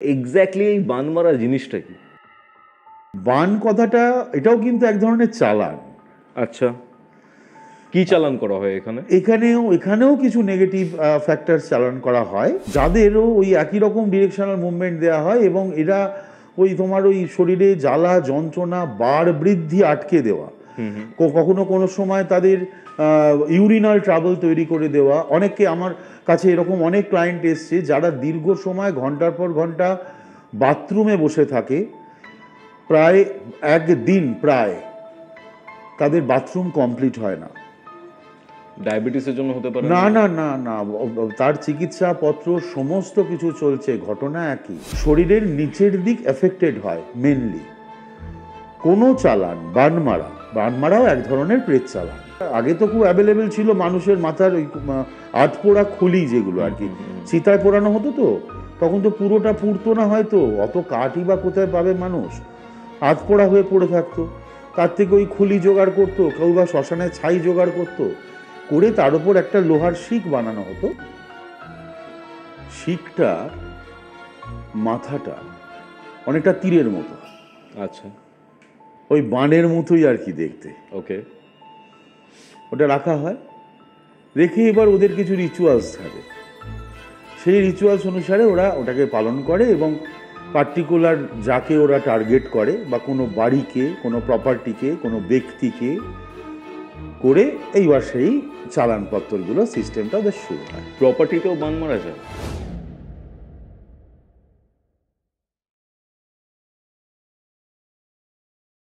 Exactly এই বান মারা জিনিসটা কি? বান কথাটা এটাও কিন্তু এক ধরনের চালান। আচ্ছা, কি চালান করা হয় এখানে? এখানেও কিছু নেগেটিভ ফ্যাক্টর চালান করা হয়, যাদেরও ওই একই রকম ডিরেকশনাল মুভমেন্ট দেওয়া হয়, এবং এরা ওই তোমার ওই শরীরে জ্বালা যন্ত্রণা বাড় বৃদ্ধি আটকে দেওয়া, কখনো কোনো সময় তাদের ইউরিনাল ট্রাবল তৈরি করে দেওয়া। অনেককে আমার কাছে এরকম অনেক ক্লায়েন্ট এসছে যারা দীর্ঘ সময় ঘন্টার পর ঘন্টা বাথরুমে বসে থাকে, প্রায় একদিন প্রায় তাদের বাথরুম কমপ্লিট হয় না। ডায়াবেটিসের জন্য হতে পারে? না না না না, তার চিকিৎসাপত্র সমস্ত কিছু চলছে, ঘটনা একই। শরীরের নিচের দিক এফেক্টেড হয় মেনলি। কোনো চালান বান মারাও এক ধরনের প্রেত চালান। আগে তো খুব অ্যাভেলেবেল ছিল মানুষের মাথার ওই আধপোড়া খুলি, যেগুলো আর কি চিতায় পোড়ানো হতো, তো তখন তো পুরোটা পুড়তো না, হয়তো অত কাঠই বা কোথায় পাবে মানুষ, আধপোড়া হয়ে পড়ে থাকতো। তার থেকে ওই খুলি জোগাড় করতো, কেউ বা শ্মশানে ছাই জোগাড় করতো, করে তার উপর একটা লোহার শিক বানানো হতো। শিকটা মাথাটা অনেকটা তীরের মতো, আচ্ছা, ওই বানের মতোই আর কি দেখতে। ওকে, ওটা রাখা হয়, রেখে এবার ওদের কিছু রিচুয়ালস থাকে, সেই রিচুয়ালস অনুসারে ওরা ওটাকে পালন করে, এবং পার্টিকুলার যাকে ওরা টার্গেট করে, বা কোনো বাড়িকে, কোনো প্রপার্টিকে, কোনো ব্যক্তিকে করে এইবার সেই চালানপত্রগুলো সিস্টেমটা ওদের শুরু হয়। প্রপার্টিতেও বান মারা যায়?